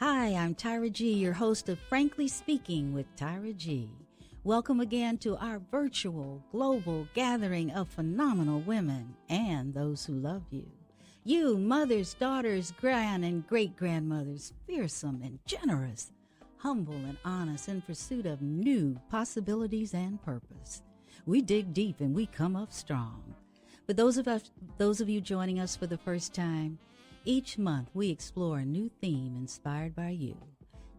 Hi, I'm Tyra G, your host of Frankly Speaking with Tyra G. Welcome again to our virtual global gathering of phenomenal women and those who love you. You, mothers, daughters, grand and great-grandmothers, fearsome and generous, humble and honest in pursuit of new possibilities and purpose. We dig deep and we come up strong. For those of you joining us for the first time, each month we explore a new theme inspired by you.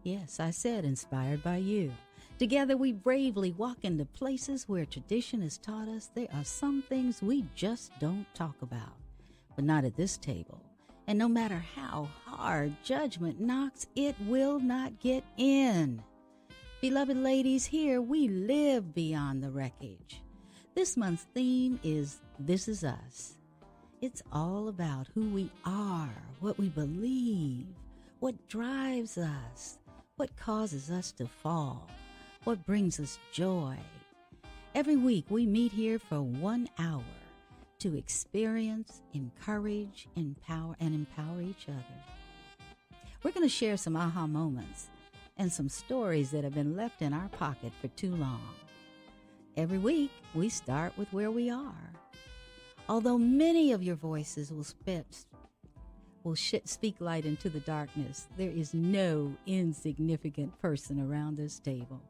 Yes, I said inspired by you. Together we bravely walk into places where tradition has taught us there are some things we just don't talk about. But not at this table. And no matter how hard judgment knocks, it will not get in. Beloved ladies, here we live beyond the wreckage. This month's theme is This Is Us. It's all about who we are, what we believe, what drives us, what causes us to fall, what brings us joy. Every week we meet here for 1 hour to experience, encourage, empower each other. We're going to share some aha moments and some stories that have been left in our pocket for too long. Every week we start with where we are. Although many of your voices will speak light into the darkness, there is no insignificant person around this table.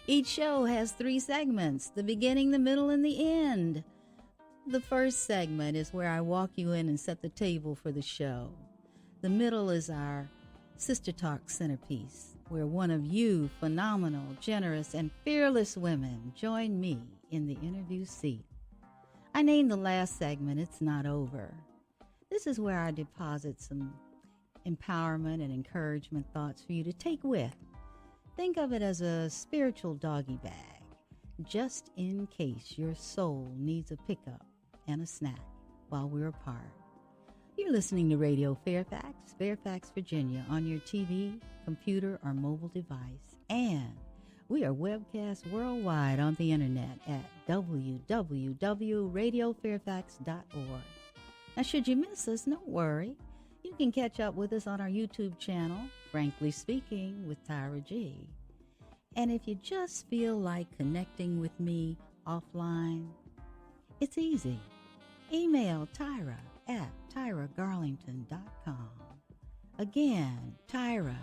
Each show has 3 segments, the beginning, the middle, and the end. The first segment is where I walk you in and set the table for the show. The middle is our Sister Talk centerpiece, where one of you phenomenal, generous, and fearless women join me in the interview seat. I named the last segment, It's Not Over. This is where I deposit some empowerment and encouragement thoughts for you to take with. Think of it as a spiritual doggy bag, just in case your soul needs a pickup and a snack while we're apart. You're listening to Radio Fairfax, Virginia, on your TV, computer, or mobile device, and we are webcast worldwide on the internet at www.radiofairfax.org. Now, should you miss us, don't worry. You can catch up with us on our YouTube channel, Frankly Speaking with Tyra G. And if you just feel like connecting with me offline, it's easy. Email Tyra at tyragarlington.com. Again, Tyra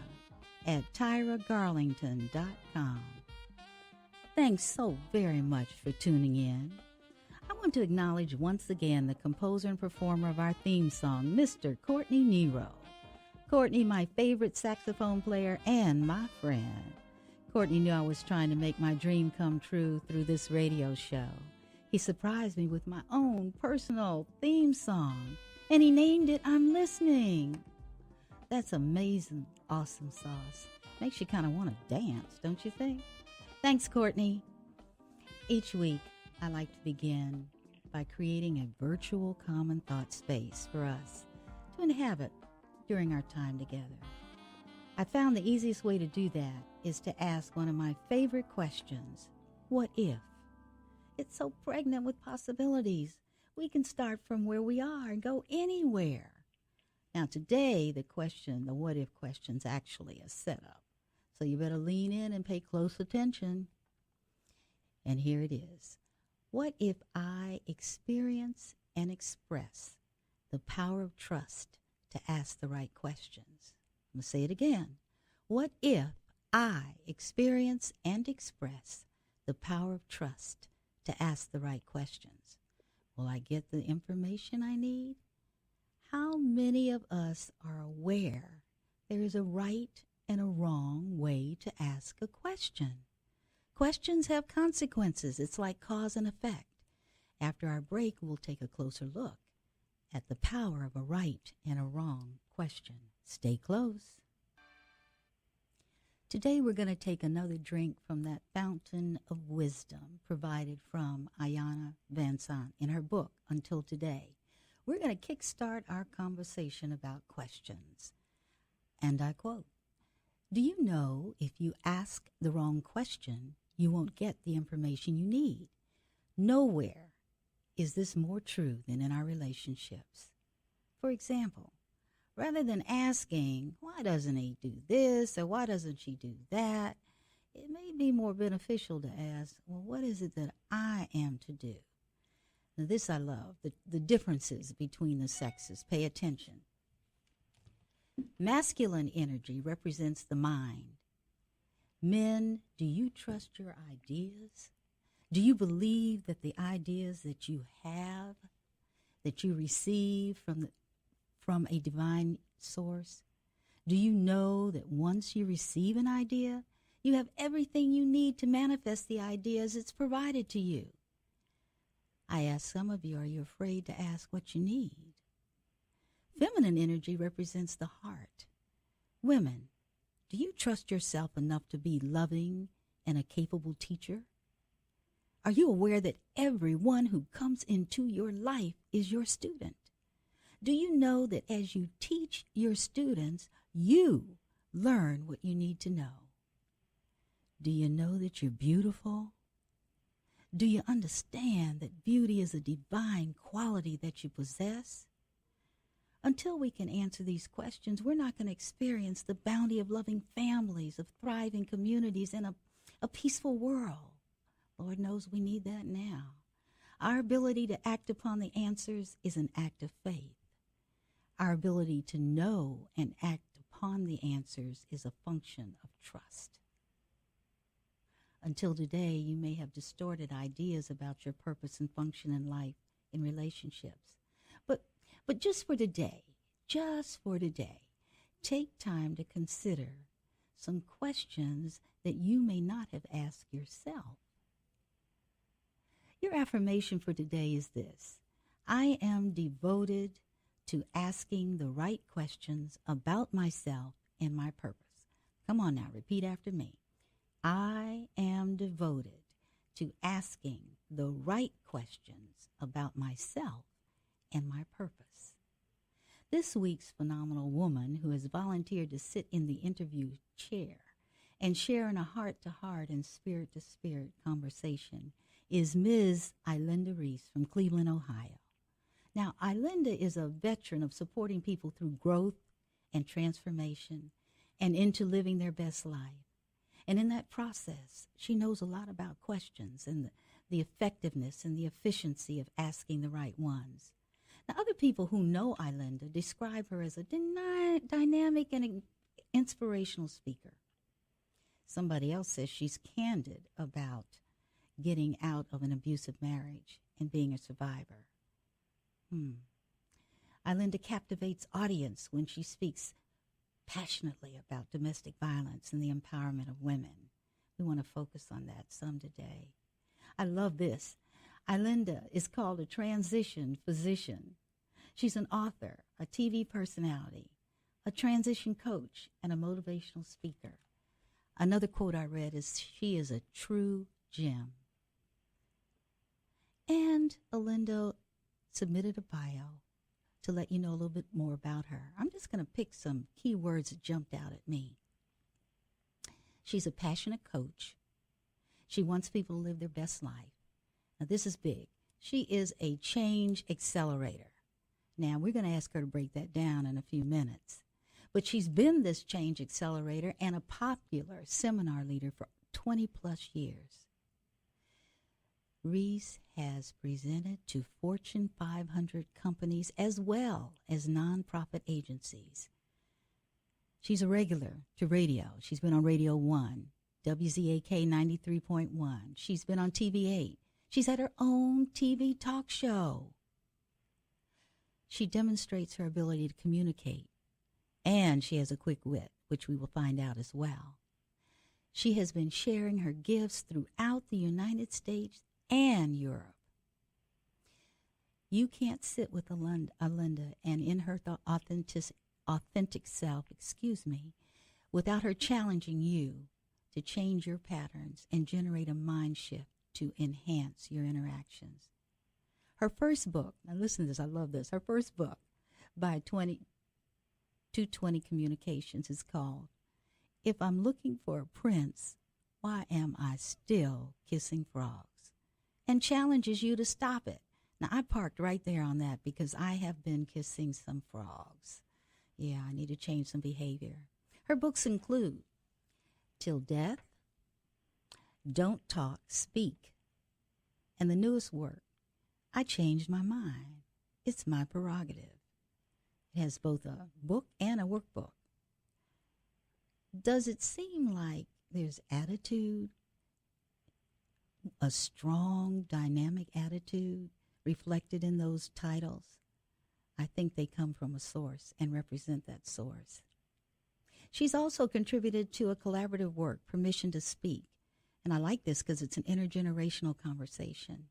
at tyragarlington.com. Thanks so very much for tuning in. I want to acknowledge once again the composer and performer of our theme song, Mr. Courtney Nero. Courtney, my favorite saxophone player and my friend. Courtney knew I was trying to make my dream come true through this radio show. He surprised me with my own personal theme song, and he named it I'm Listening. That's amazing, awesome sauce. Makes you kind of want to dance, don't you think? Thanks, Courtney. Each week, I like to begin by creating a virtual common thought space for us to inhabit during our time together. I found the easiest way to do that is to ask one of my favorite questions, what if? It's so pregnant with possibilities. We can start from where we are and go anywhere. Now today, the what if question's actually a setup. So you better lean in and pay close attention. And here it is. What if I experience and express the power of trust to ask the right questions? I'm going to say it again. What if I experience and express the power of trust to ask the right questions? Will I get the information I need? How many of us are aware there is a right and a wrong way to ask a question? Questions have consequences. It's like cause and effect. After our break, we'll take a closer look at the power of a right and a wrong question. Stay close. Today we're going to take another drink from that fountain of wisdom provided from Ilinda Reese in her book, Until Today. We're going to kickstart our conversation about questions. And I quote, "Do you know if you ask the wrong question, you won't get the information you need? Nowhere is this more true than in our relationships. For example, Rather than asking, why doesn't he do this or why doesn't she do that? It may be more beneficial to ask, well, what is it that I am to do? Now, this I love, the differences between the sexes. Pay attention. Masculine energy represents the mind. Men, do you trust your ideas? Do you believe that the ideas that you have, that you receive from a divine source, do you know that once you receive an idea, you have everything you need to manifest the idea as it's provided to you? I ask some of you, are you afraid to ask what you need? Feminine energy represents the heart. Women, do you trust yourself enough to be loving and a capable teacher? Are you aware that everyone who comes into your life is your student? Do you know that as you teach your students, you learn what you need to know? Do you know that you're beautiful? Do you understand that beauty is a divine quality that you possess? Until we can answer these questions, we're not going to experience the bounty of loving families, of thriving communities, and a peaceful world. Lord knows we need that now. Our ability to act upon the answers is an act of faith. Our ability to know and act upon the answers is a function of trust. Until today, you may have distorted ideas about your purpose and function in life in relationships. But just for today, take time to consider some questions that you may not have asked yourself. Your affirmation for today is this: I am devoted to asking the right questions about myself and my purpose. Come on now, repeat after me. I am devoted to asking the right questions about myself and my purpose. This week's phenomenal woman who has volunteered to sit in the interview chair and share in a heart-to-heart and spirit-to-spirit conversation is Ms. Ilinda Reese from Cleveland, Ohio. Now, Ilinda is a veteran of supporting people through growth and transformation and into living their best life. And in that process, she knows a lot about questions and the effectiveness and the efficiency of asking the right ones. Now, other people who know Ilinda describe her as a dynamic and inspirational speaker. Somebody else says she's candid about getting out of an abusive marriage and being a survivor. Ilinda captivates audience when she speaks passionately about domestic violence and the empowerment of women. We want to focus on that some today. I love this. Ilinda is called a transition physician. She's an author, a TV personality, a transition coach, and a motivational speaker. Another quote I read is, she is a true gem. And Ilinda submitted a bio to let you know a little bit more about her. I'm just going to pick some key words that jumped out at me. She's a passionate coach. She wants people to live their best life. Now, this is big. She is a change accelerator. Now, we're going to ask her to break that down in a few minutes. But she's been this change accelerator and a popular seminar leader for 20-plus years. Reese has presented to Fortune 500 companies as well as nonprofit agencies. She's a regular to radio. She's been on Radio 1, WZAK 93.1. She's been on TV8. She's had her own TV talk show. She demonstrates her ability to communicate, and she has a quick wit, which we will find out as well. She has been sharing her gifts throughout the United States and Europe. You can't sit with Ilinda and in her authentic self, without her challenging you to change your patterns and generate a mind shift to enhance your interactions. Her first book, now listen to this, I love this. Her first book by 220 Communications is called, If I'm Looking for a Prince, Why Am I Still Kissing Frogs? And challenges you to stop it. Now, I parked right there on that because I have been kissing some frogs. Yeah, I need to change some behavior. Her books include Till Death, Don't Talk, Speak, and the newest work, I Changed My Mind. It's My Prerogative. It has both a book and a workbook. Does it seem like there's attitude, a strong, dynamic attitude reflected in those titles? I think they come from a source and represent that source. She's also contributed to a collaborative work, Permission to Speak. And I like this because it's an intergenerational conversation.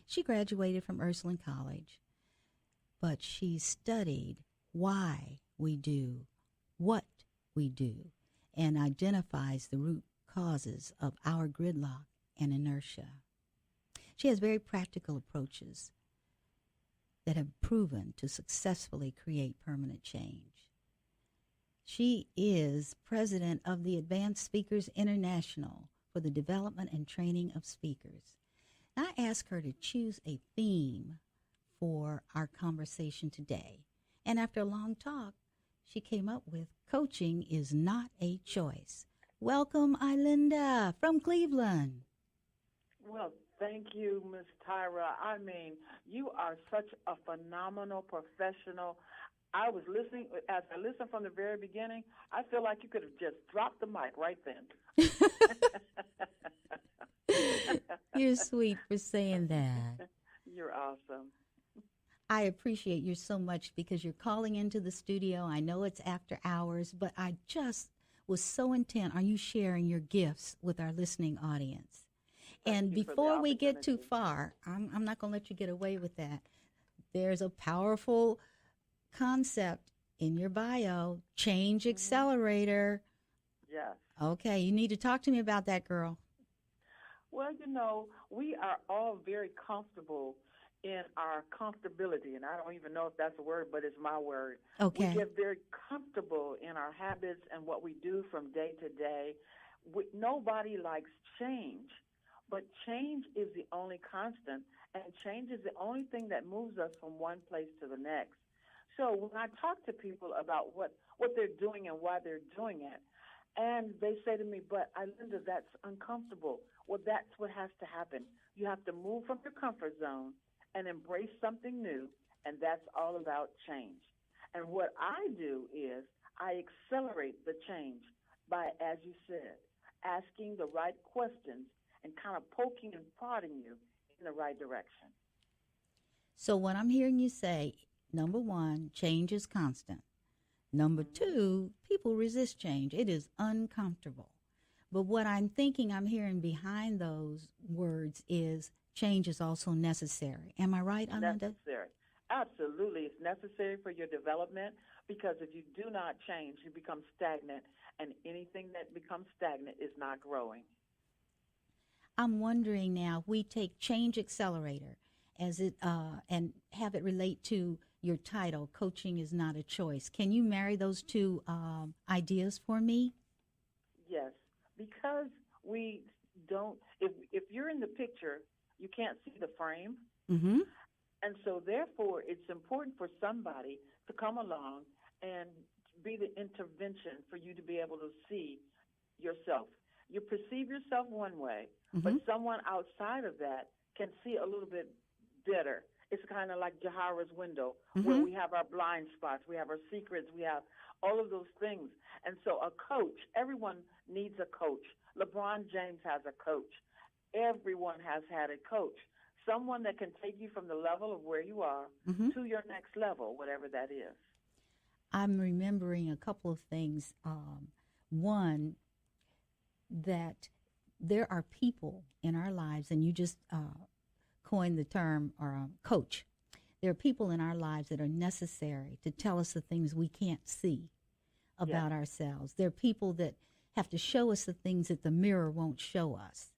She graduated from Ursuline College, but she studied why we do what we do and identifies the root causes of our gridlock and inertia. She has very practical approaches that have proven to successfully create permanent change. She is president of the Advanced Speakers International for the development and training of speakers. I asked her to choose a theme for our conversation today. And after a long talk, she came up with Coaching is Not a Choice. Welcome, Ilinda from Cleveland. Well, thank you, Miss Tyra. I mean, you are such a phenomenal professional. I was listening, as I listened from the very beginning, I feel like you could have just dropped the mic right then. You're sweet for saying that. You're awesome. I appreciate you so much because you're calling into the studio. I know it's after hours, but I just was so intent on you sharing your gifts with our listening audience. And before we get too far, I'm not going to let you get away with that. There's a powerful concept in your bio, Change Accelerator. Yes. Okay, you need to talk to me about that, girl. Well, you know, we are all very comfortable in our comfortability, and I don't even know if that's a word, but it's my word. Okay. We get very comfortable in our habits and what we do from day to day. Nobody likes change, but change is the only constant, and change is the only thing that moves us from one place to the next. So when I talk to people about what they're doing and why they're doing it, and they say to me, but Ilinda, that's uncomfortable. Well, that's what has to happen. You have to move from your comfort zone and embrace something new, and that's all about change. And what I do is I accelerate the change by, as you said, asking the right questions and kind of poking and prodding you in the right direction. So what I'm hearing you say, number one, change is constant. Number two, people resist change. It is uncomfortable. But what I'm thinking I'm hearing behind those words is change is also necessary. Am I right, Ilinda? Necessary. Absolutely. It's necessary for your development because if you do not change, you become stagnant, and anything that becomes stagnant is not growing. I'm wondering now, we take Change Accelerator as it and have it relate to your title, Coaching is Not a Choice. Can you marry those two ideas for me? Yes, because we don't, if you're in the picture, you can't see the frame. Mm-hmm. And so therefore, it's important for somebody to come along and be the intervention for you to be able to see yourself. You perceive yourself one way, but someone outside of that can see a little bit better. It's kind of like Jahara's window, where we have our blind spots, we have our secrets, we have all of those things. And so a coach, everyone needs a coach. LeBron James has a coach. Everyone has had a coach, someone that can take you from the level of where you are to your next level, whatever that is. I'm remembering a couple of things. One, that there are people in our lives, and you just coined the term or coach. There are people in our lives that are necessary to tell us the things we can't see about ourselves. There are people that have to show us the things that the mirror won't show us.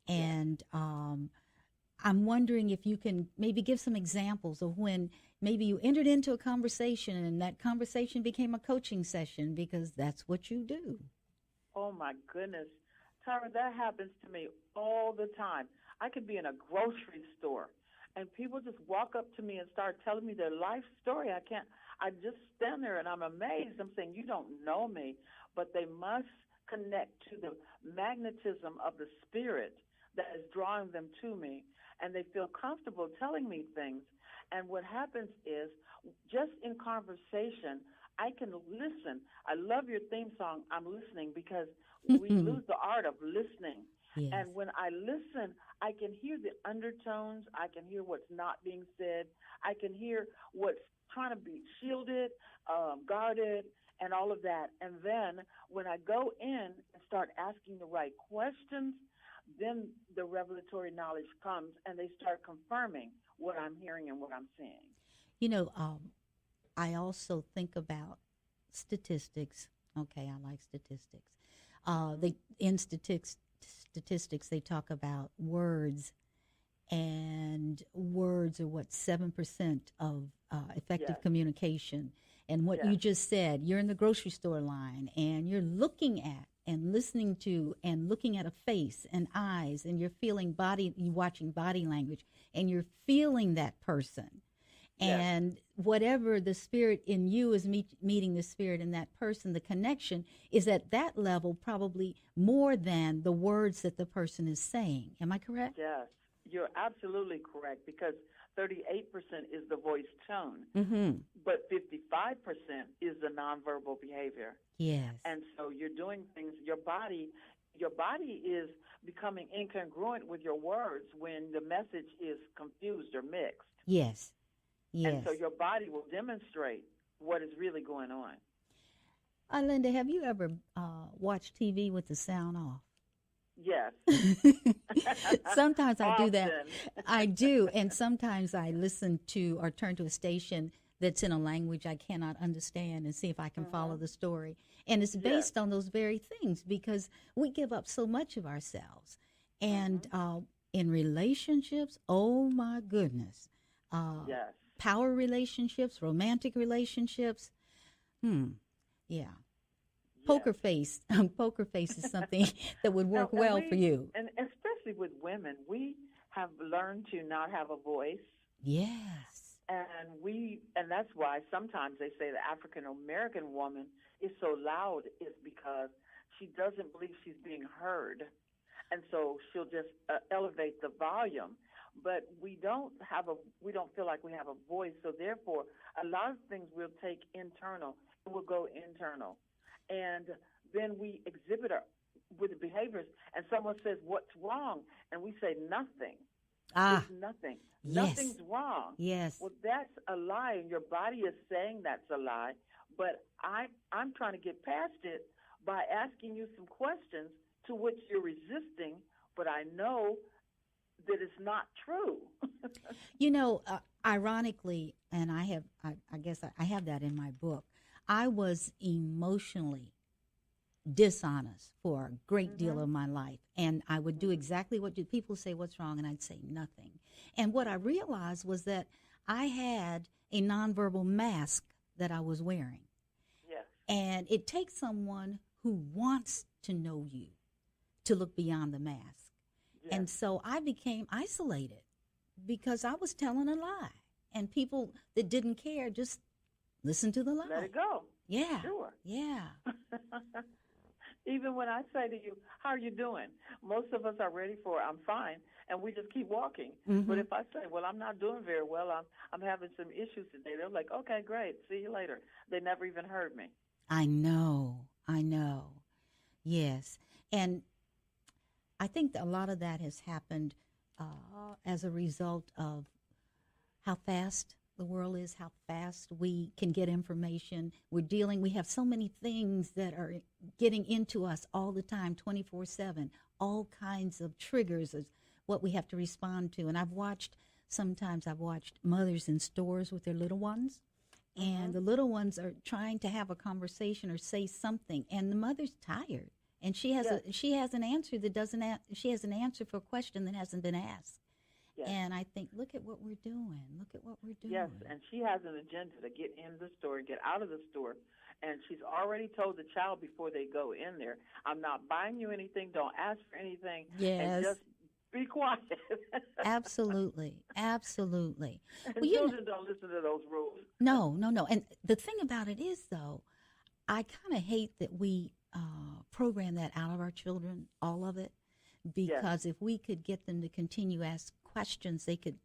And I'm wondering if you can maybe give some examples of when maybe you entered into a conversation and that conversation became a coaching session, because that's what you do. Oh, my goodness. Tyra, that happens to me all the time. I could be in a grocery store, and people just walk up to me and start telling me their life story. I just stand there and I'm amazed. I'm saying, you don't know me, but they must connect to the magnetism of the spirit that is drawing them to me, and they feel comfortable telling me things. And what happens is, just in conversation, I can listen. I love your theme song, I'm listening, because we lose the art of listening. Yes. And when I listen, I can hear the undertones. I can hear what's not being said. I can hear what's trying to be shielded, guarded, and all of that. And then when I go in and start asking the right questions, then the revelatory knowledge comes, and they start confirming what I'm hearing and what I'm seeing. You know, I also think about statistics. Okay, I like statistics. They in statistics they talk about words, and words are what 7% of effective Yes. communication. And what Yes. you just said, you're in the grocery store line and you're looking at and listening to and looking at a face and eyes, and you're feeling you're watching body language, and you're feeling that person. Yes. And whatever the spirit in you is meeting the spirit in that person, the connection is at that level probably more than the words that the person is saying. Am I correct? Yes, you're absolutely correct, because 38% is the voice tone, Mm-hmm. but 55% is the nonverbal behavior. Yes. And so you're doing things, your body is becoming incongruent with your words when the message is confused or mixed. Yes. Yes. And so your body will demonstrate what is really going on. Ilinda, have you ever watched TV with the sound off? Yes. Sometimes I do that. Often. I do. And sometimes I listen to or turn to a station that's in a language I cannot understand and see if I can follow the story. And it's based on those very things, because we give up so much of ourselves. And in relationships, oh my goodness. Yes. Power relationships, romantic relationships. Yeah. Poker face. Poker face is something that would work well for you. And especially with women, we have learned to not have a voice. Yes. And that's why sometimes they say the African American woman is so loud, is because she doesn't believe she's being heard. And so she'll just elevate the volume. But we don't feel like we have a voice. So therefore, a lot of things we'll take internal, and we'll go internal. And then we exhibit with the behaviors, and someone says, "What's wrong?" And we say, "Nothing." There's nothing. Yes. Nothing's wrong. Yes. Well, that's a lie, and your body is saying that's a lie. But I'm trying to get past it by asking you some questions to which you're resisting, but I know that it's not true. You know, ironically, and I guess I have that in my book, I was emotionally dishonest for a great deal of my life. And I would do exactly what people say, "What's wrong?" And I'd say nothing. And what I realized was that I had a nonverbal mask that I was wearing. Yes. And it takes someone who wants to know you to look beyond the mask. Yes. And so I became isolated because I was telling a lie. And people that didn't care just listened to the lie. Let it go. Yeah. Sure. Yeah. Even when I say to you, "How are you doing?" Most of us are ready for, "I'm fine," and we just keep walking. But if I say, "Well, I'm not doing very well. I'm having some issues today," they're like, "Okay, great. See you later." They never even heard me. I know. Yes. And I think that a lot of that has happened as a result of how fast the world is, how fast we can get information. We have so many things that are getting into us all the time, 24/7, all kinds of triggers is what we have to respond to. And I've watched mothers in stores with their little ones, and the little ones are trying to have a conversation or say something, and the mother's tired. And she has an answer she has an answer for a question that hasn't been asked. Yes. And I think, look at what we're doing. Yes, and she has an agenda to get in the store and get out of the store. And she's already told the child before they go in there, "I'm not buying you anything. Don't ask for anything. Yes. And just be quiet. Absolutely. Absolutely. And Well, children don't listen to those rules. no. And the thing about it is, though, I kind of hate that we program that out of our children, all of it, Yes, because if we could get them to continue to ask questions, they could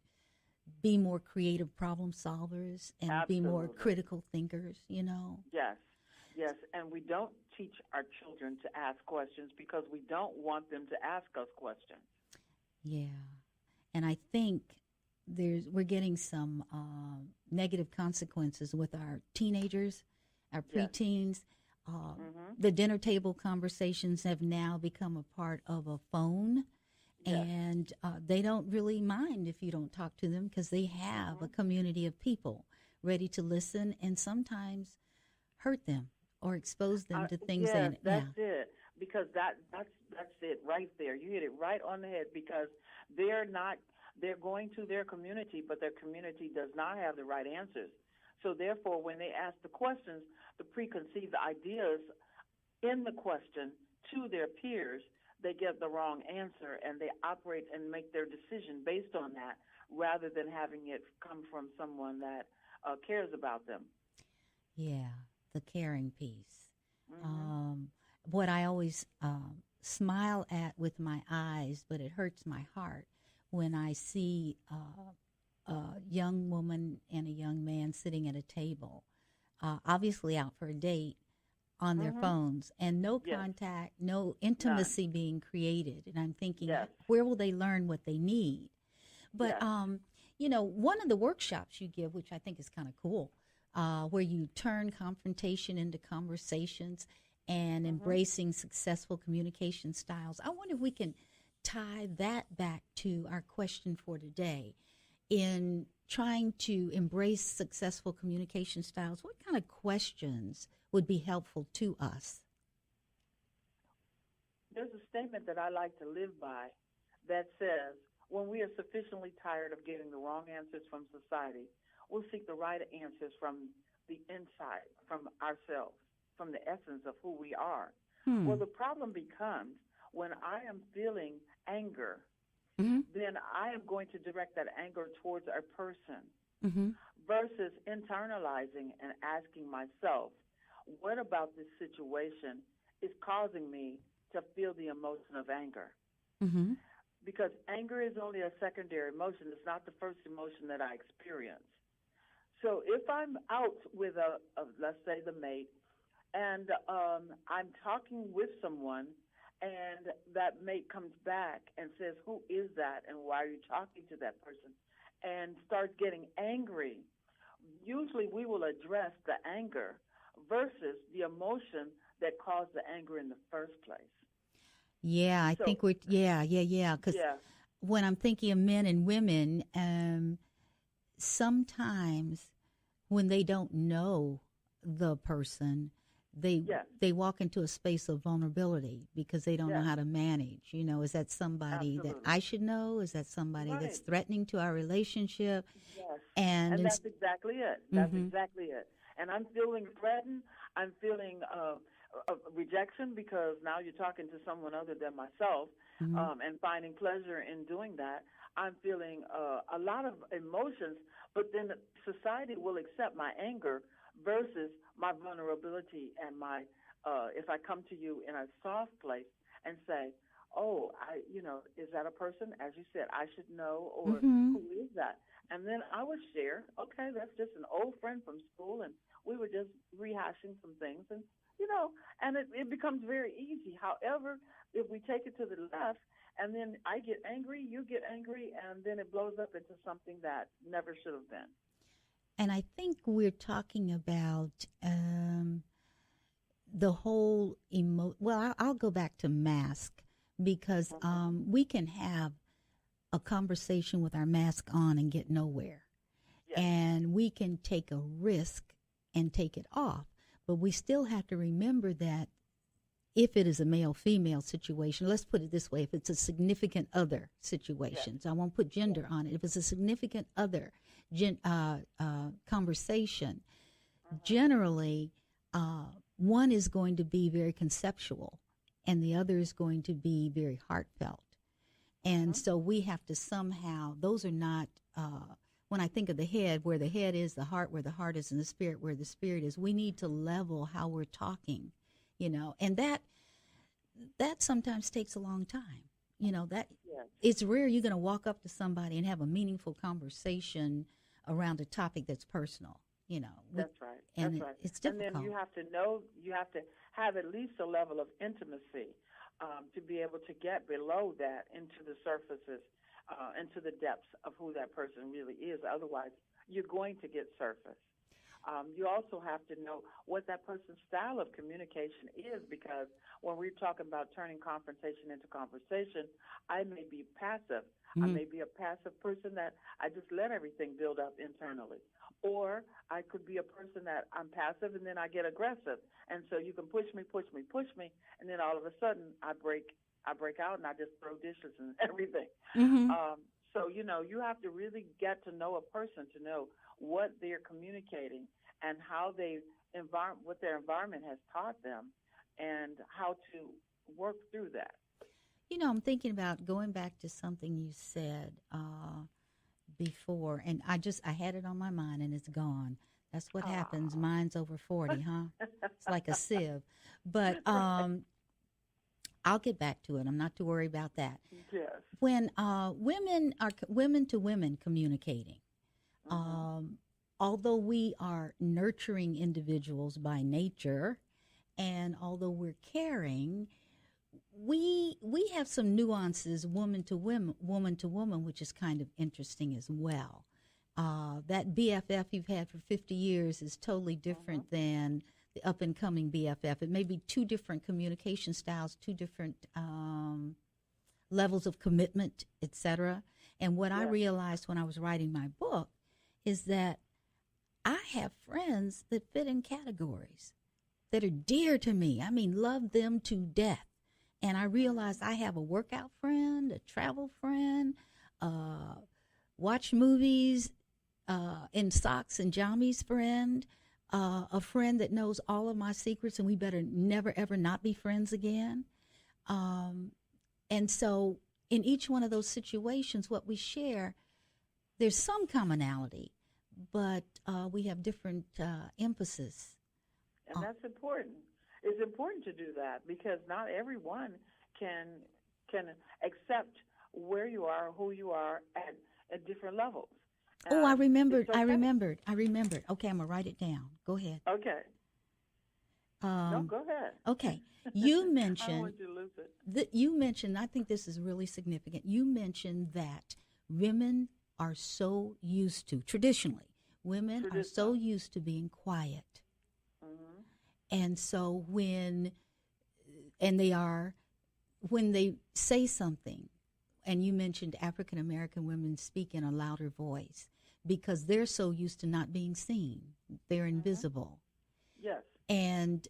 be more creative problem solvers and be more absolutely. critical thinkers. Yes, yes. And we don't teach our children to ask questions because we don't want them to ask us questions. Yeah. And I think we're getting some negative consequences with our teenagers, our Yes. preteens. Hmm. The dinner table conversations have now become a part of a phone, Yes. and they don't really mind if you don't talk to them because they have Hmm. a community of people ready to listen and sometimes hurt them or expose them to things Yes, they, yeah. that's it. Because that's it right there. You hit it right on the head because they're not they're going to their community, but their community does not have the right answers. So therefore, when they ask the questions, the preconceived ideas in the question to their peers, they get the wrong answer and they operate and make their decision based on that rather than having it come from someone that cares about them. Yeah, the caring piece. Hmm. Um, what I always smile at with my eyes, but it hurts my heart when I see a young woman and a young man sitting at a table, obviously out for a date, on their Hmm. phones, and no Yes. contact, no None. intimacy being created. And I'm thinking, Yes. where will they learn what they need? But Yes. one of the workshops you give, which I think is kind of cool, where you turn confrontation into conversations and Hmm. embracing successful communication styles. I wonder if we can tie that back to our question for today. In trying to embrace successful communication styles, what kind of questions would be helpful to us? There's a statement that I like to live by that says, when we are sufficiently tired of getting the wrong answers from society, we'll seek the right answers from the inside, from ourselves, from the essence of who we are. Well, Hmm. the problem becomes when I am feeling anger, Mm-hmm. then I am going to direct that anger towards a person Mm-hmm. versus internalizing and asking myself, what about this situation is causing me to feel the emotion of anger? Mm-hmm. Because anger is only a secondary emotion. It's not the first emotion that I experience. So if I'm out with let's say the mate, and I'm talking with someone, and that mate comes back and says, "Who is that? And why are you talking to that person?" and starts getting angry, usually we will address the anger versus the emotion that caused the anger in the first place. Yeah, I So, think yeah. Because yeah, when I'm thinking of men and women, sometimes when they don't know the person, they yes, they walk into a space of vulnerability because they don't know yes, how to manage. Is that somebody that absolutely. I should know? Is that somebody that's Right. threatening to our relationship? Yes. And And it's, that's exactly it. That's mm-hmm, exactly it. And I'm feeling threatened. I'm feeling rejection because now you're talking to someone other than myself mm-hmm, and finding pleasure in doing that. I'm feeling a lot of emotions, but then society will accept my anger versus my vulnerability and my, if I come to you in a soft place and say, oh, is that a person? As you said, I should know, or mm-hmm. who is that? And then I would share, okay, that's just an old friend from school, and we were just rehashing some things, and it becomes very easy. However, if we take it to the left, and then I get angry, you get angry, and then it blows up into something that never should have been. And I think we're talking about the whole Well, I'll go back to mask because Hmm. we can have a conversation with our mask on and get nowhere. Yes, And we can take a risk and take it off. But we still have to remember that if it is a male female situation, let's put it this way, if it's a significant other yes, situation, so I won't put yes. gender on it, if it's a significant other conversation, Hmm. generally one is going to be very conceptual and the other is going to be very heartfelt. And so we have to somehow, those are not, when I think of the head, where the head is, the heart where the heart is, and the spirit where the spirit is, we need to level how we're talking, and that sometimes takes a long time. That Yes. it's rare you're going to walk up to somebody and have a meaningful conversation around a topic that's personal, That's right. and That's right. it's And difficult. then you have to know, you have to have at least a level of intimacy to be able to get below that into the surfaces, into the depths of who that person really is. Otherwise, you're going to get surface. You also have to know what that person's style of communication is, because when we're talking about turning confrontation into conversation, I may be passive. I may be a passive person that I just let everything build up internally. Or I could be a person that I'm passive and then I get aggressive. And so you can push me, and then all of a sudden I break out and I just throw dishes and everything. Mm-hmm. So, you have to really get to know a person to know what they're communicating and how what their environment has taught them and how to work through that. I'm thinking about going back to something you said before, and I had it on my mind and it's gone. That's what happens. Mine's over 40, huh? It's like a sieve. But I'll get back to it. I'm not too worried about that. Yes. When women are women to women communicating, although we are nurturing individuals by nature, and although we're caring, we have some nuances woman to woman, which is kind of interesting as well. That BFF you've had for 50 years is totally different than the up and coming BFF. It may be two different communication styles, two different levels of commitment, etc. And what I realized when I was writing my book is that I have friends that fit in categories that are dear to me. I mean, love them to death. And I realized I have a workout friend, a travel friend, watch movies in socks and jammies friend, a friend that knows all of my secrets, and we better never, ever not be friends again. And so in each one of those situations, what we share, there's some commonality, but we have different emphasis. And that's important. It's important to do that because not everyone can accept where you are, who you are at different levels. I remembered. Okay. I remembered. Okay, I'm going to write it down. Go ahead. Okay. No, go ahead. Okay. You mentioned, I don't want you to lose it. You mentioned, I think this is really significant. You mentioned that women are so used to, traditionally, women are so used to being quiet. And so when they say something, and you mentioned African American women speak in a louder voice because they're so used to not being seen. They're invisible. Yes. And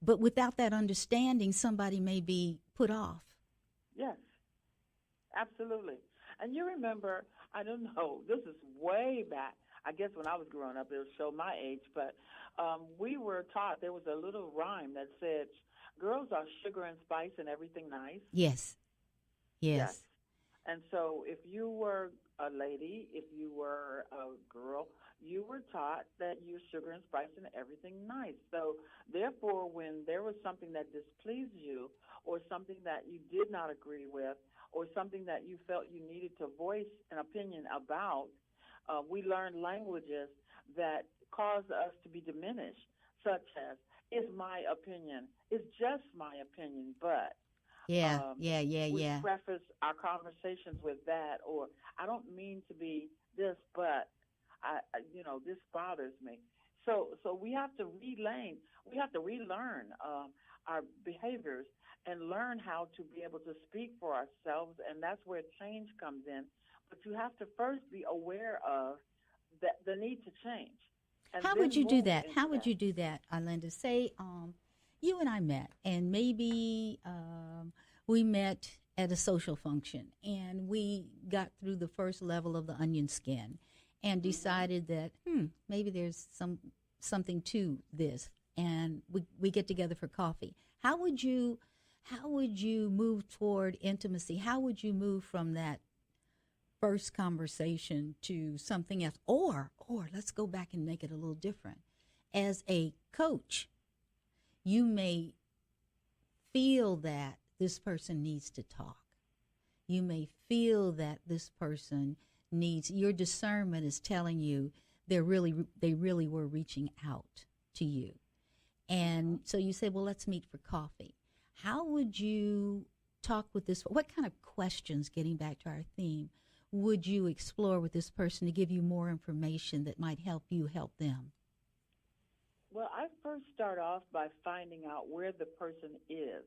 but without that understanding, somebody may be put off. Yes, absolutely. And you remember, I don't know, this is way back. I guess when I was growing up, it'll show my age, but we were taught, there was a little rhyme that said, girls are sugar and spice and everything nice. Yes. And so if you were a lady, if you were a girl, you were taught that you're sugar and spice and everything nice. So therefore, when there was something that displeased you or something that you did not agree with or something that you felt you needed to voice an opinion about, we learned languages that cause us to be diminished, such as, it's my opinion, it's just my opinion, but... We preface our conversations with that, or I don't mean to be this, but this bothers me. So we have to relearn our behaviors and learn how to be able to speak for ourselves, and that's where change comes in. But you have to first be aware of the need to change. And how would you do that? How would you do that, Ilinda? Say, you and I met, and maybe we met at a social function, and we got through the first level of the onion skin and decided that, maybe there's something to this, and we get together for coffee. How would you how would you move toward intimacy? How would you move from that first conversation to something else? Or let's go back and make it a little different. As a coach, you may feel that this person needs to talk. You may feel that this person needs, your discernment is telling you they really were reaching out to you. And so you say, well, let's meet for coffee. How would you talk with this? What kind of questions, getting back to our theme, would you explore with this person to give you more information that might help you help them? Well, I first start off by finding out where the person is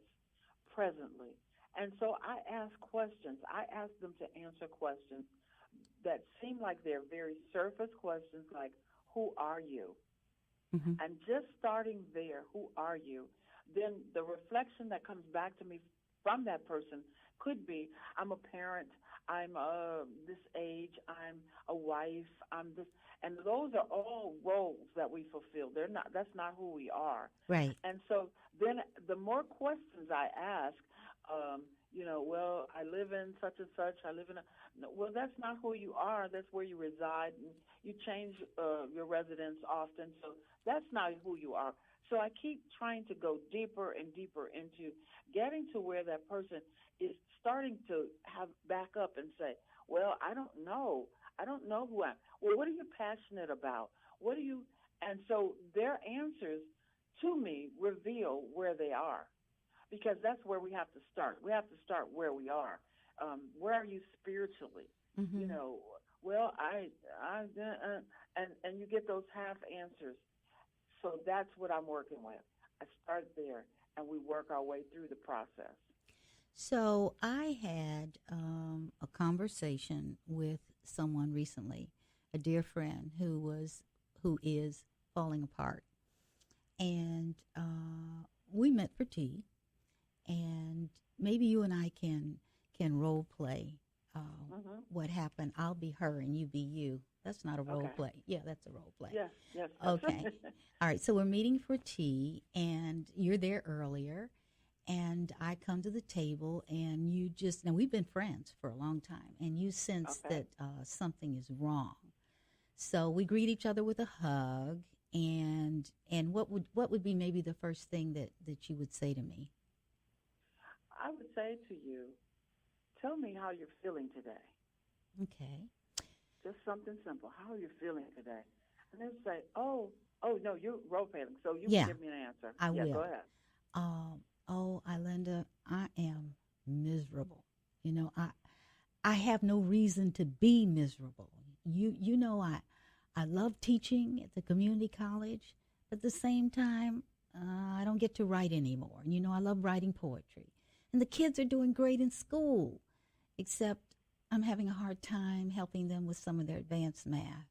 presently. And so I ask questions. I ask them to answer questions that seem like they're very surface questions, like, who are you? Mm-hmm. And just starting there, who are you? Then the reflection that comes back to me from that person could be, I'm a parent, I'm this age, I'm a wife, I'm this. And those are all roles that we fulfill. That's not who we are. Right. And so then the more questions I ask, well, I live in such and such. I live in well, that's not who you are. That's where you reside. And you change your residence often. So that's not who you are. So I keep trying to go deeper and deeper into getting to where that person is starting to have back up and say, well, I don't know. I don't know who I am. Well, what are you passionate about? What do you? And so their answers to me reveal where they are, because that's where we have to start. We have to start where we are. Where are you spiritually? Mm-hmm. Well, and you get those half answers. So that's what I'm working with. I start there, and we work our way through the process. So I had a conversation with someone recently, a dear friend who is falling apart, and we met for tea, and maybe you and I can role play what happened. I'll be her and you be you. That's not a role play. Yeah, that's a role play. Yes. Okay. All right. So we're meeting for tea, and you're there earlier, and I come to the table, and you now we've been friends for a long time, and you sense that something is wrong. So we greet each other with a hug, and what would be maybe the first thing that you would say to me? I would say to you, tell me how you're feeling today. Okay. Just something simple. How are you feeling today? And then say, oh, no, you're role-playing, so you can give me an answer. I will. Go ahead. Ilinda, I am miserable. I have no reason to be miserable. I love teaching at the community college, but at the same time, I don't get to write anymore. I love writing poetry. And the kids are doing great in school, except I'm having a hard time helping them with some of their advanced math.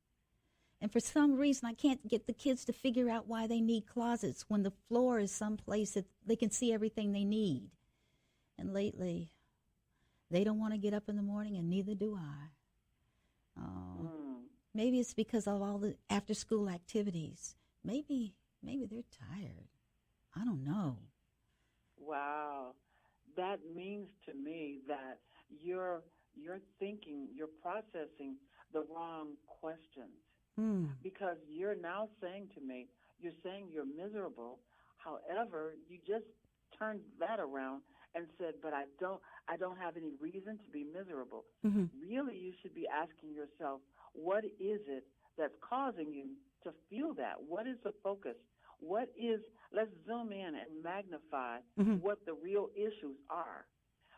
And for some reason, I can't get the kids to figure out why they need closets when the floor is someplace that they can see everything they need. And lately, they don't want to get up in the morning, and neither do I. Maybe it's because of all the after-school activities. Maybe they're tired. I don't know. Wow. That means to me that you're thinking, you're processing the wrong questions. Because you're now saying to me, you're saying you're miserable. However, you just turned that around and said, but I don't have any reason to be miserable. Mm-hmm. Really, you should be asking yourself, what is it that's causing you to feel that? What is the focus? Let's zoom in and magnify what the real issues are.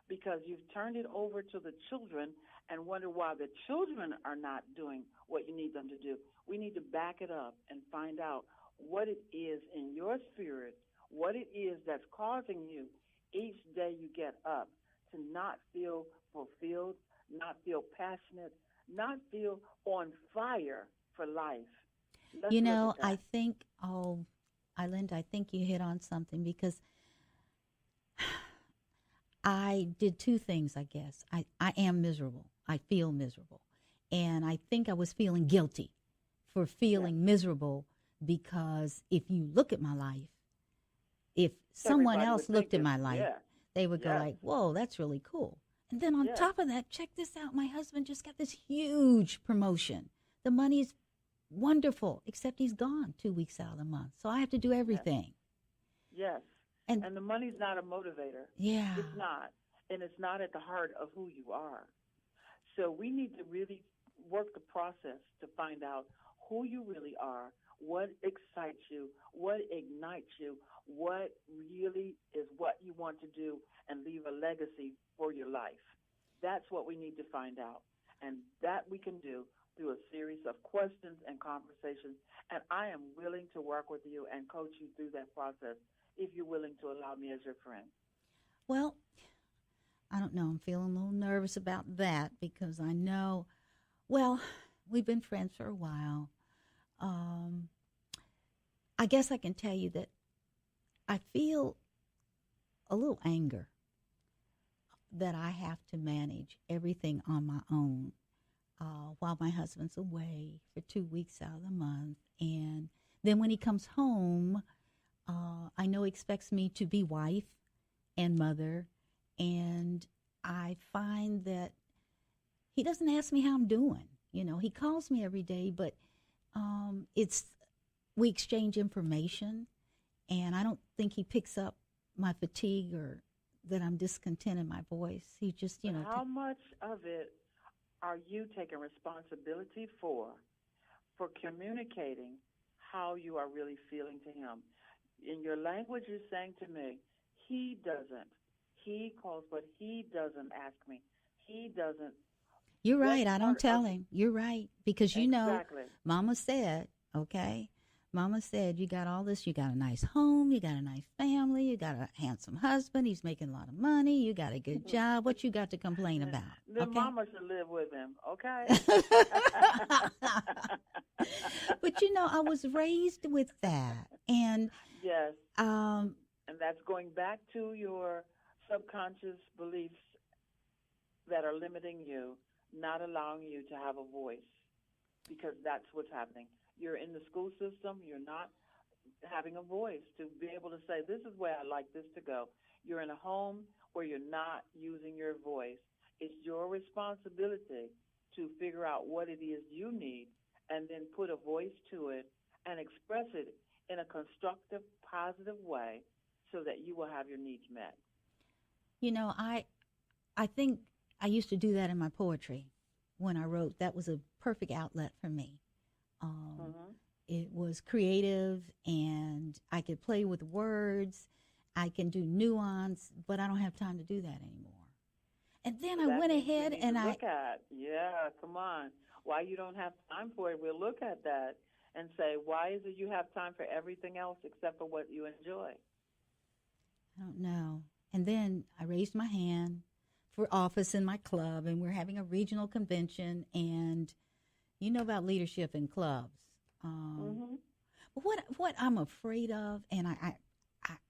Because you've turned it over to the children and wonder why the children are not doing what you need them to do. We need to back it up and find out what it is in your spirit, what it is that's causing you each day you get up to not feel fulfilled, not feel passionate, not feel on fire for life. I think, Ilinda, I think you hit on something, because I did two things, I guess. I am miserable. I feel miserable. And I think I was feeling guilty for feeling miserable, because if you look at my life, if someone else looked at my life, they would go Yes. like, whoa, that's really cool. And then on Yes. top of that, check this out. My husband just got this huge promotion. The money's wonderful, except he's gone 2 weeks out of the month. So I have to do Yes. everything. Yes. And And the money's not a motivator. yeah, It's not. And it's not at the heart of who you are. So we need to really work the process to find out who you really are, what excites you, what ignites you, what really is what you want to do and leave a legacy for your life. That's what we need to find out. And that we can do through a series of questions and conversations. And I am willing to work with you and coach you through that process if you're willing to allow me as your friend. well, I don't know. I'm feeling a little nervous about that because I know, well, we've been friends for a while. Um, I guess I can tell you that I feel a little anger that I have to manage everything on my own while my husband's away for 2 weeks out of the month. And then when he comes home, I know he expects me to be wife and mother. And I find that he doesn't ask me how I'm doing. You know, he calls me every day, but we exchange information. And I don't think he picks up my fatigue or that I'm discontent in my voice. He just, But how much of it are you taking responsibility for communicating how you are really feeling to him? In your language, you're saying to me, he doesn't. He calls, but he doesn't ask me. He doesn't. You're right. What I don't part tell of- him. You're right. Because, Exactly. Mama said, okay, Mama said, you got all this. You got a nice home. You got a nice family. You got a handsome husband. He's making a lot of money. You got a good job. What you got to complain about? Then Okay? Mama should live with him, okay? But, I was raised with that. And, Yes. um, And that's going back to your subconscious beliefs that are limiting you, not allowing you to have a voice, because that's what's happening. You're in the school system. You're not having a voice to be able to say, this is where I like this to go. You're in a home where you're not using your voice. It's your responsibility to figure out what it is you need and then put a voice to it and express it in a constructive, positive way so that you will have your needs met. I think I used to do that in my poetry when I wrote. That was a perfect outlet for me. It was creative, and I could play with words. I can do nuance, but I don't have time to do that anymore. And then I went ahead and I look at. Yeah, come on. Why you don't have time for it? We'll look at that and say, why is it you have time for everything else except for what you enjoy? I don't know. And then I raised my hand for office in my club, and we're having a regional convention, and you know about leadership in clubs. But what I'm afraid of, and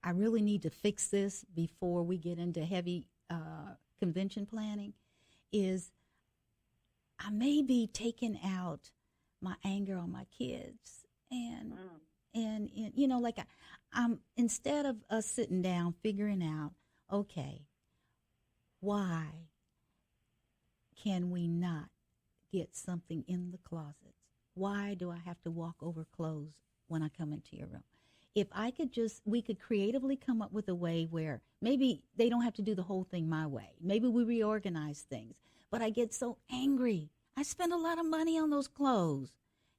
I really need to fix this before we get into heavy convention planning, is I may be taking out my anger on my kids, and like I'm instead of us sitting down figuring out, okay, why can we not get something in the closets? Why do I have to walk over clothes when I come into your room? If we could creatively come up with a way where maybe they don't have to do the whole thing my way. Maybe we reorganize things. But I get so angry. I spend a lot of money on those clothes.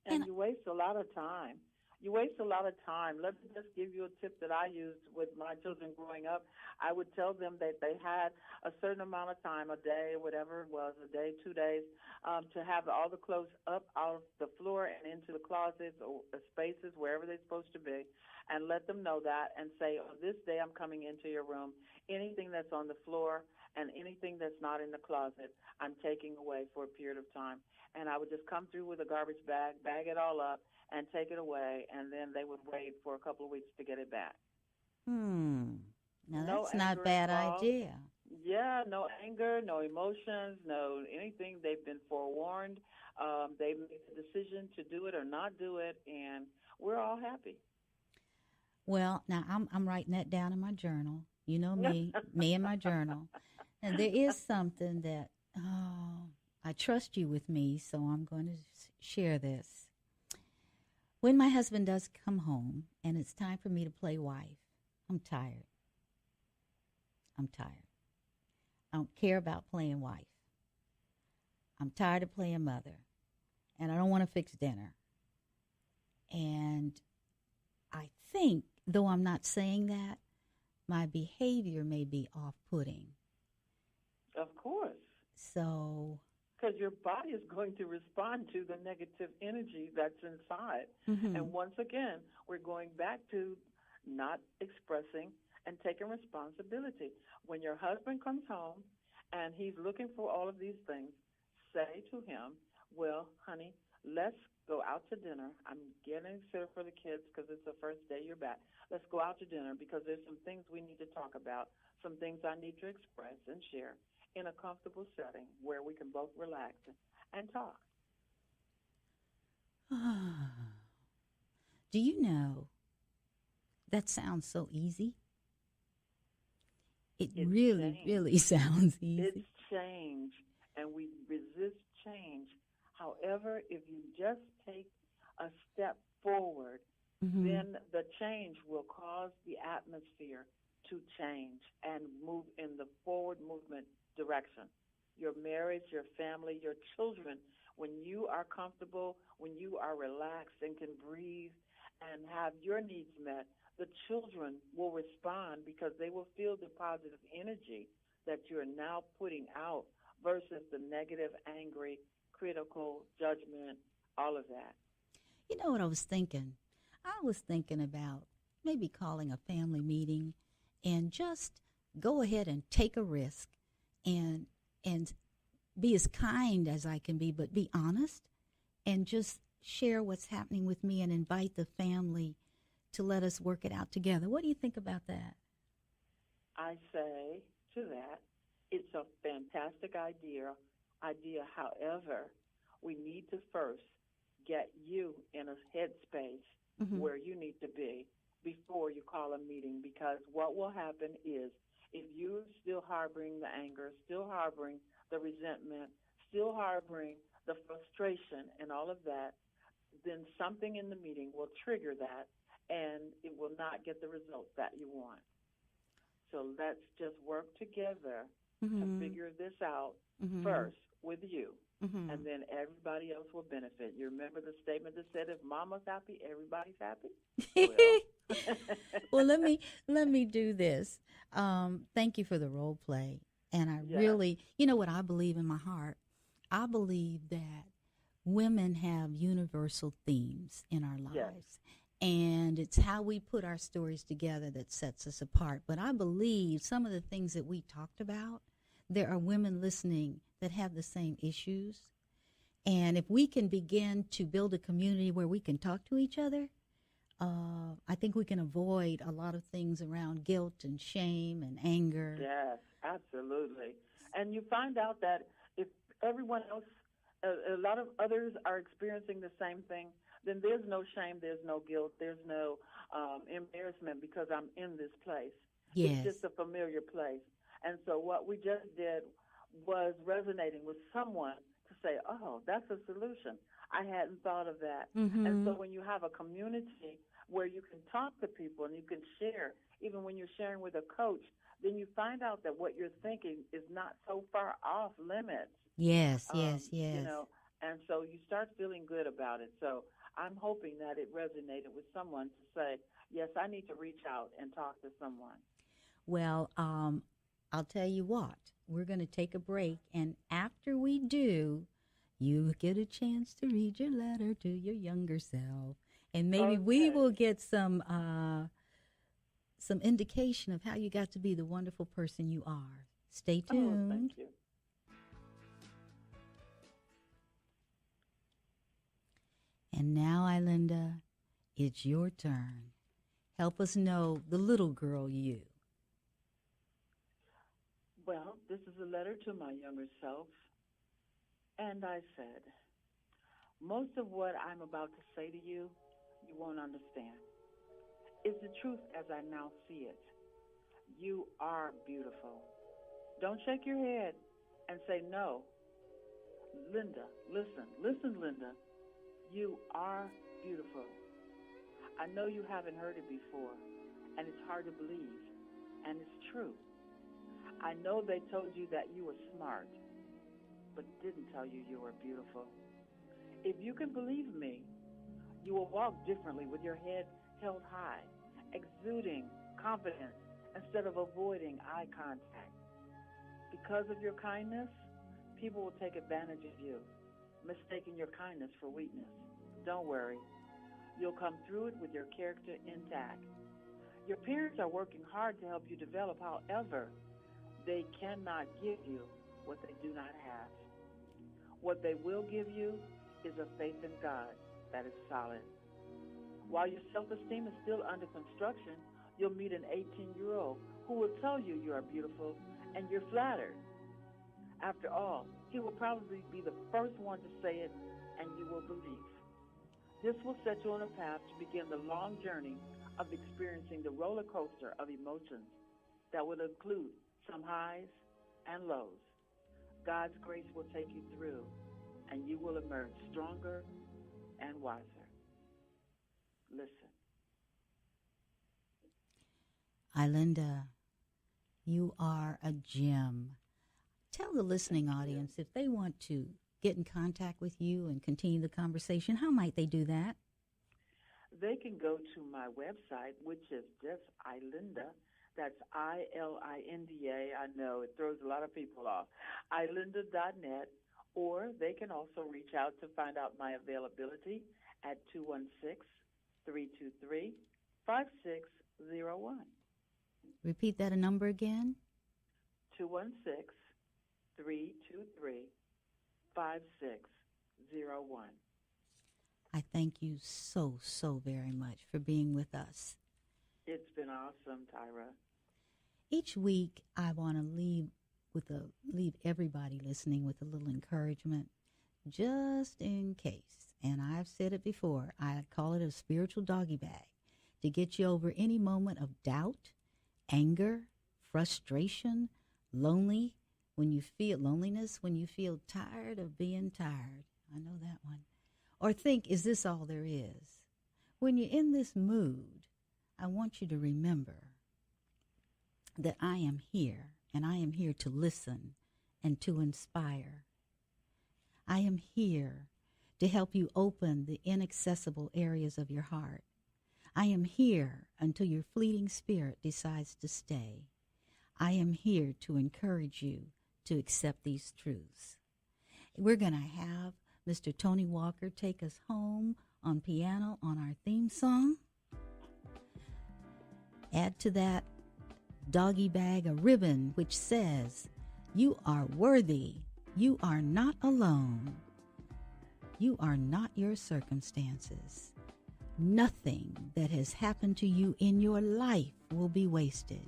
And you waste a lot of time. Let me just give you a tip that I used with my children growing up. I would tell them that they had a certain amount of time, a day, whatever it was, a day, 2 days, to have all the clothes up out of the floor and into the closets or spaces, wherever they're supposed to be, and let them know that and say, oh, this day I'm coming into your room. Anything that's on the floor and anything that's not in the closet, I'm taking away for a period of time. And I would just come through with a garbage bag it all up, and take it away, and then they would wait for a couple of weeks to get it back. Now, No that's not a bad involved. idea. Yeah, no anger, no emotions, no anything. They've been forewarned. They made the decision to do it or not do it, and we're all happy. Well, now I'm writing that down in my journal. You know me and my journal. And there is something that, oh, I trust you with me, so I'm going to share this. When my husband does come home and it's time for me to play wife, I'm tired. I'm tired. I don't care about playing wife. I'm tired of playing mother. And I don't want to fix dinner. And I think, though I'm not saying that, my behavior may be off-putting. Of course. So. Because your body is going to respond to the negative energy that's inside. Mm-hmm. And once again, we're going back to not expressing and taking responsibility. When your husband comes home and he's looking for all of these things, say to him, well, honey, let's go out to dinner. I'm getting excited for the kids because it's the first day you're back. Let's go out to dinner because there's some things we need to talk about, some things I need to express and share in a comfortable setting where we can both relax and talk. Do you know, that sounds so easy? It's really, change. really sounds easy. It's change, and we resist change. However, if you just take a step forward, then the change will cause the atmosphere to change and move in the forward movement direction. Your marriage, your family, your children, when you are comfortable, when you are relaxed and can breathe and have your needs met, the children will respond because they will feel the positive energy that you're now putting out versus the negative, angry, critical, judgment, all of that. You know what I was thinking? I was thinking about maybe calling a family meeting and just go ahead and take a risk and be as kind as I can be, but be honest and just share what's happening with me and invite the family to let us work it out together. What do you think about that? I say to that, it's a fantastic idea. However, we need to first get you in a headspace where you need to be before you call a meeting, because what will happen is if you're still harboring the anger, still harboring the resentment, still harboring the frustration and all of that, then something in the meeting will trigger that and it will not get the results that you want. So let's just work together to figure this out first with you, and then everybody else will benefit. You remember the statement that said, if mama's happy, everybody's happy? Well, let me do this. Thank you for the role play. And I really, you know what I believe in my heart? I believe that women have universal themes in our lives. Yes. And it's how we put our stories together that sets us apart. But I believe some of the things that we talked about, there are women listening that have the same issues. And if we can begin to build a community where we can talk to each other, I think we can avoid a lot of things around guilt and shame and anger. Yes, absolutely. And you find out that if everyone else, a lot of others are experiencing the same thing, then there's no shame, there's no guilt, there's no embarrassment because I'm in this place. Yes. It's just a familiar place. And so what we just did was resonating with someone to say, oh, that's a solution. I hadn't thought of that. And so when you have a community where you can talk to people and you can share, even when you're sharing with a coach, then you find out that what you're thinking is not so far off limits. Yes, yes. You know, and so you start feeling good about it. So I'm hoping that it resonated with someone to say, yes, I need to reach out and talk to someone. Well, I'll tell you what, we're going to take a break. And after we do, you get a chance to read your letter to your younger self. And maybe we will get some indication of how you got to be the wonderful person you are. Stay tuned. Oh, thank you. And now, Ilinda, it's your turn. Help us know the little girl you. Well, this is a letter to my younger self. And I said, most of what I'm about to say to you, you won't understand. It's the truth as I now see it. You are beautiful. Don't shake your head and say no. Linda, listen, Linda. You are beautiful. I know you haven't heard it before, and it's hard to believe, and it's true. I know they told you that you were smart, but didn't tell you you were beautiful. If you can believe me, you will walk differently with your head held high, exuding confidence instead of avoiding eye contact. Because of your kindness, people will take advantage of you, mistaking your kindness for weakness. Don't worry, you'll come through it with your character intact. Your parents are working hard to help you develop, however, they cannot give you what they do not have. What they will give you is a faith in God that is solid. While your self-esteem is still under construction, you'll meet an 18-year-old who will tell you you are beautiful and you're flattered. After all, he will probably be the first one to say it and you will believe. This will set you on a path to begin the long journey of experiencing the roller coaster of emotions that will include some highs and lows. God's grace will take you through and you will emerge stronger and wiser. Listen. Ilinda, you are a gem. Tell the listening audience if they want to get in contact with you and continue the conversation, how might they do that? They can go to my website, which is just Ilinda. That's Ilinda. I know it throws a lot of people off. Ilinda.net. Or they can also reach out to find out my availability at 216-323-5601. Repeat that a number again. 216-323-5601. I thank you so very much for being with us. It's been awesome, Tyra. Each week, I want to leave everybody listening with a little encouragement, just in case. And I've said it before, I call it a spiritual doggy bag to get you over any moment of doubt, anger, frustration, loneliness, when you feel tired of being tired. I know that one. Or think, is this all there is? When you're in this mood, I want you to remember that I am here, and I am here to listen and to inspire. I am here to help you open the inaccessible areas of your heart. I am here until your fleeting spirit decides to stay. I am here to encourage you to accept these truths. We're going to have Mr. Tony Walker take us home on piano on our theme song. Add to that doggy bag a ribbon which says, "You are worthy. You are not alone. You are not your circumstances. Nothing that has happened to you in your life will be wasted.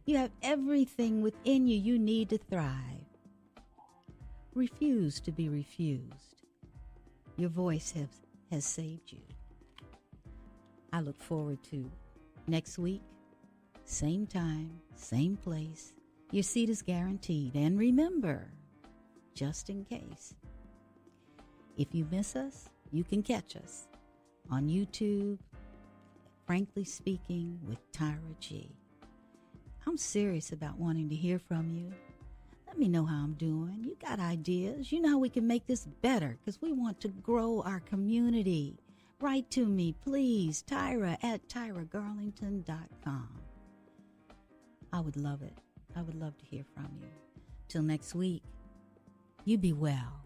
You have everything within you need to thrive. Refuse to be refused. Your voice has saved you." I look forward to next week, same time, same place. Your seat is guaranteed. And remember, just in case, if you miss us, you can catch us on YouTube, Frankly Speaking with Tyra G. I'm serious about wanting to hear from you. Let me know how I'm doing. You got ideas. You know how we can make this better, because we want to grow our community. Write to me, please, Tyra@tyragarlington.com. I would love it. I would love to hear from you. Till next week, you be well.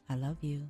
I love you.